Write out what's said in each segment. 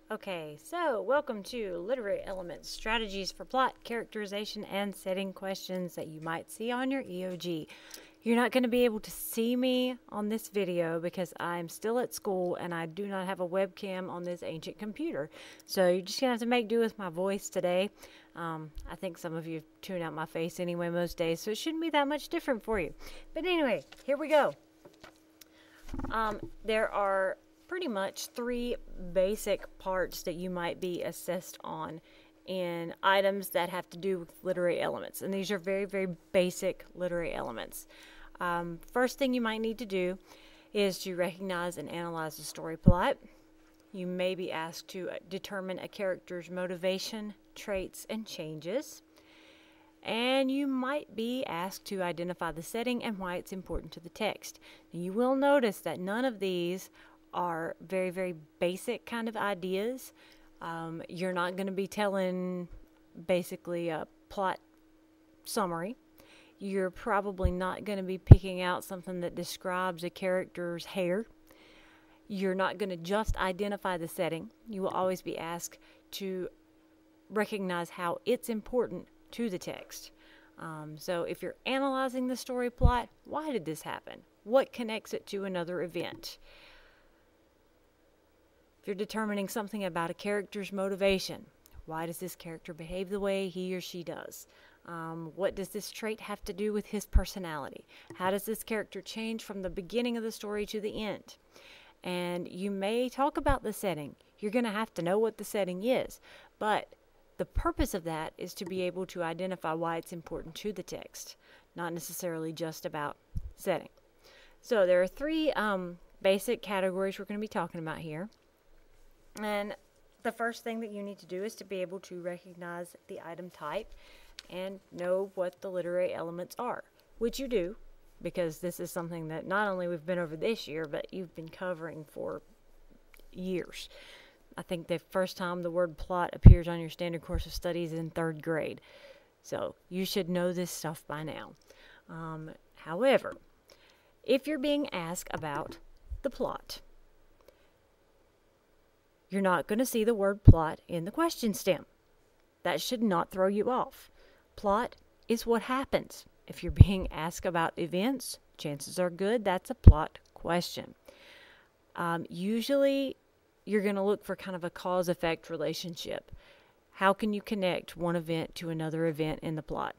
Okay, so welcome to Literary Elements, Strategies for Plot, Characterization, and Setting Questions that you might see on your EOG. You're not going to be able to see me on this video because I'm still at school and I do not have a webcam on this ancient computer. So you're just going to have to make do with my voice today. I think some of you tune out my face anyway most days, so it shouldn't be that much different for you. But anyway, here we go. There are pretty much three basic parts that you might be assessed on in items that have to do with literary elements. And these are very, very basic literary elements. First thing you might need to do is to recognize and analyze the story plot. You may be asked to determine a character's motivation, traits, and changes. And you might be asked to identify the setting and why it's important to the text. You will notice that none of these are very, very basic kind of ideas. You're not going to be telling basically a plot summary. You're probably not going to be picking out something that describes a character's hair. You're not going to just identify the setting. You will always be asked to recognize how it's important to the text. So if you're analyzing the story plot, why did this happen? What connects it to another event? If you're determining something about a character's motivation, why does this character behave the way he or she does? What does this trait have to do with his personality? How does this character change from the beginning of the story to the end? And you may talk about the setting. You're going to have to know what the setting is, but the purpose of that is to be able to identify why it's important to the text, not necessarily just about setting. So there are three basic categories we're going to be talking about here. And the first thing that you need to do is to be able to recognize the item type and know what the literary elements are, which you do, because this is something that not only we've been over this year, but you've been covering for years. I think the first time the word plot appears on your standard course of studies is in 3rd grade. So you should know this stuff by now. However, if you're being asked about the plot, you're not going to see the word plot in the question stem. That should not throw you off. Plot is what happens. If you're being asked about events, chances are good that's a plot question. Usually, you're going to look for kind of a cause-effect relationship. How can you connect one event to another event in the plot?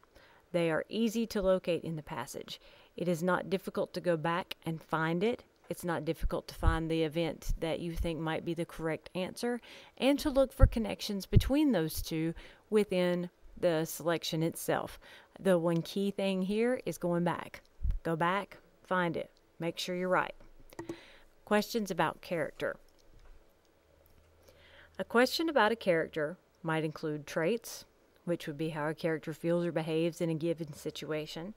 They are easy to locate in the passage. It is not difficult to go back and find it. It's not difficult to find the event that you think might be the correct answer, and to look for connections between those two within the selection itself. The one key thing here is going back. Go back, find it. Make sure you're right. Questions about character. A question about a character might include traits, which would be how a character feels or behaves in a given situation,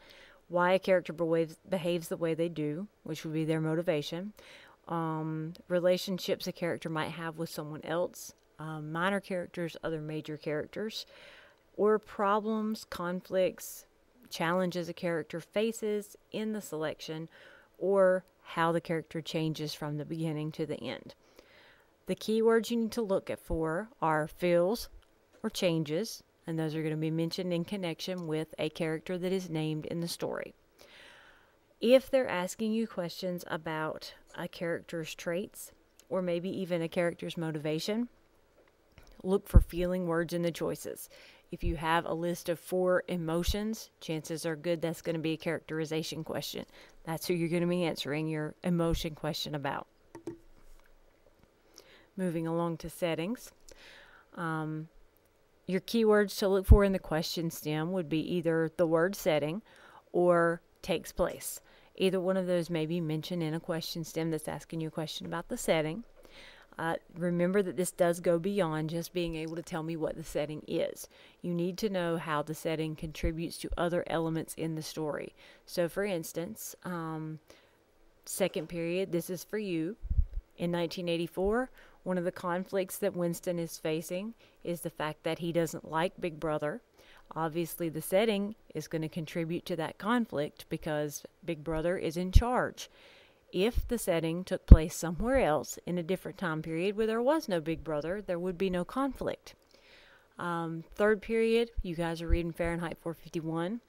why a character behaves the way they do, which would be their motivation, relationships a character might have with someone else, minor characters, other major characters, or problems, conflicts, challenges a character faces in the selection, or how the character changes from the beginning to the end. The keywords you need to look for are feels or changes, and those are going to be mentioned in connection with a character that is named in the story. If they're asking you questions about a character's traits, or maybe even a character's motivation, look for feeling words in the choices. If you have a list of 4 emotions, chances are good that's going to be a characterization question. That's who you're going to be answering your emotion question about. Moving along to settings. Your keywords to look for in the question stem would be either the word setting or takes place. Either one of those may be mentioned in a question stem that's asking you a question about the setting. Remember that this does go beyond just being able to tell me what the setting is. You need to know how the setting contributes to other elements in the story. So for instance, second period, this is for you. In 1984, one of the conflicts that Winston is facing is the fact that he doesn't like Big Brother. Obviously, the setting is going to contribute to that conflict because Big Brother is in charge. If the setting took place somewhere else in a different time period where there was no Big Brother, there would be no conflict. Third period, you guys are reading Fahrenheit 451.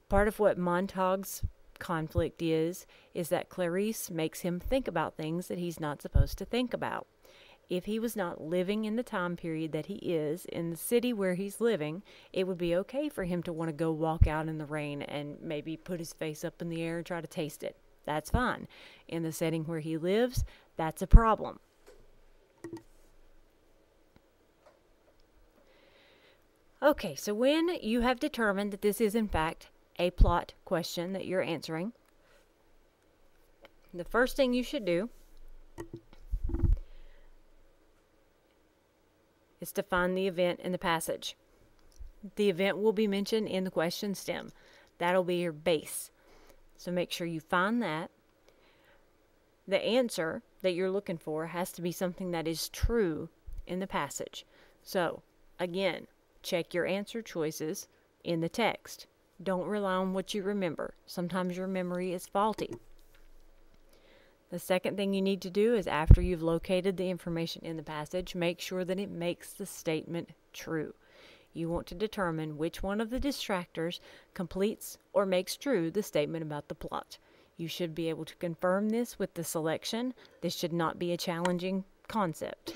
Part of what Montag's conflict is that Clarice makes him think about things that he's not supposed to think about. If he was not living in the time period that he is, in the city where he's living, it would be okay for him to want to go walk out in the rain and maybe put his face up in the air and try to taste it. That's fine. In the setting where he lives, that's a problem. Okay, so when you have determined that this is in fact a plot question that you're answering, the first thing you should do is to find the event in the passage. The event will be mentioned in the question stem. That'll be your base. So make sure you find that. The answer that you're looking for has to be something that is true in the passage. So, again, check your answer choices in the text. Don't rely on what you remember. Sometimes your memory is faulty. The second thing you need to do is, after you've located the information in the passage, make sure that it makes the statement true. You want to determine which one of the distractors completes or makes true the statement about the plot. You should be able to confirm this with the selection. This should not be a challenging concept.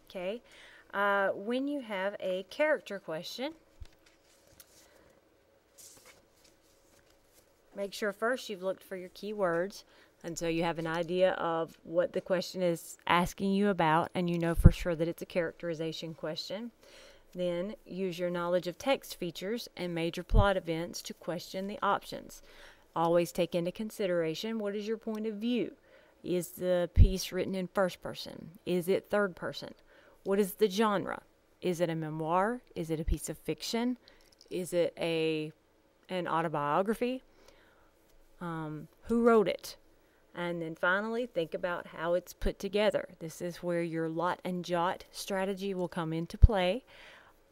Okay, when you have a character question, make sure first you've looked for your keywords, and so you have an idea of what the question is asking you about, and you know for sure that it's a characterization question. Then use your knowledge of text features and major plot events to question the options. Always take into consideration, what is your point of view? Is the piece written in first person? Is it third person? What is the genre? Is it a memoir? Is it a piece of fiction? Is it an autobiography? Who wrote it? And then finally, think about how it's put together. This is where your lot and jot strategy will come into play.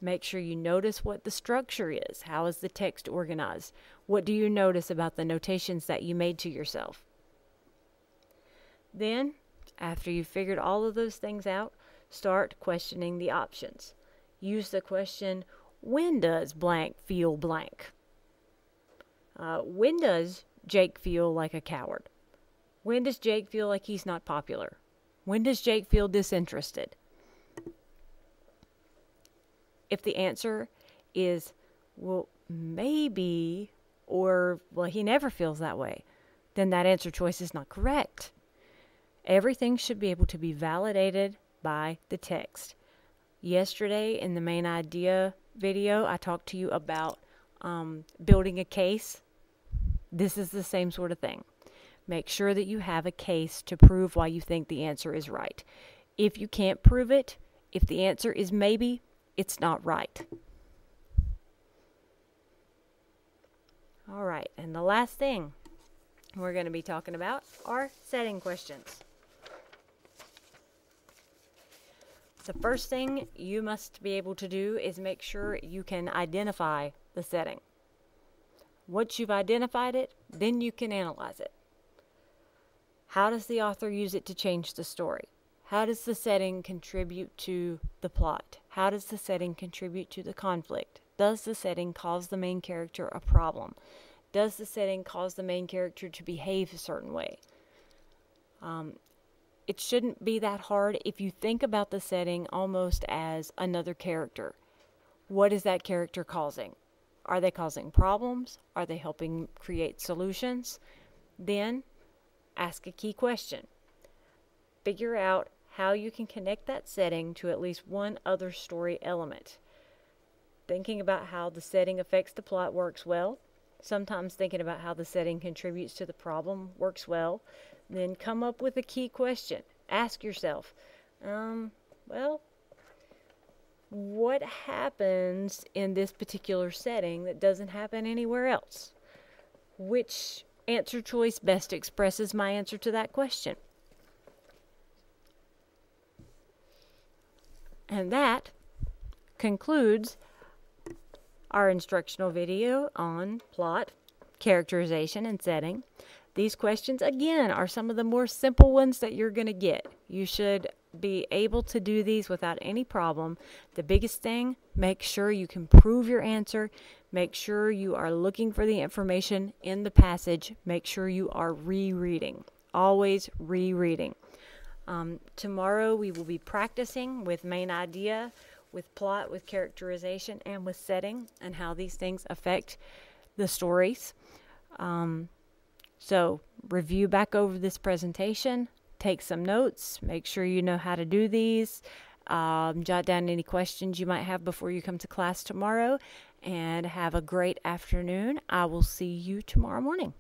Make sure you notice what the structure is. How is the text organized? What do you notice about the notations that you made to yourself? Then, after you've figured all of those things out, start questioning the options. Use the question, when does blank feel blank? When does Jake feel like a coward? When does Jake feel like he's not popular? When does Jake feel disinterested? If the answer is, well, maybe, or, well, he never feels that way, then that answer choice is not correct. Everything should be able to be validated by the text. Yesterday in the main idea video, I talked to you about building a case. This is the same sort of thing. Make sure that you have a case to prove why you think the answer is right. If you can't prove it, if the answer is maybe, it's not right. All right, and the last thing we're going to be talking about are setting questions. The first thing you must be able to do is make sure you can identify the setting. Once you've identified it, then you can analyze it. How does the author use it to change the story? How does the setting contribute to the plot? How does the setting contribute to the conflict? Does the setting cause the main character a problem? Does the setting cause the main character to behave a certain way? It shouldn't be that hard if you think about the setting almost as another character. What is that character causing? Are they causing problems? Are they helping create solutions? Then ask a key question. Figure out how you can connect that setting to at least one other story element. Thinking about how the setting affects the plot works well. Sometimes thinking about how the setting contributes to the problem works well. Then come up with a key question. Ask yourself, what happens in this particular setting that doesn't happen anywhere else? Which answer choice best expresses my answer to that question? And that concludes our instructional video on plot, characterization, and setting. These questions, again, are some of the more simple ones that you're going to get. You should be able to do these without any problem. The biggest thing, make sure you can prove your answer. Make sure you are looking for the information in the passage. Make sure you are rereading. Always rereading. Tomorrow we will be practicing with main idea, with plot, with characterization, and with setting, and how these things affect the stories. So review back over this presentation, take some notes, make sure you know how to do these, jot down any questions you might have before you come to class tomorrow, and have a great afternoon. I will see you tomorrow morning.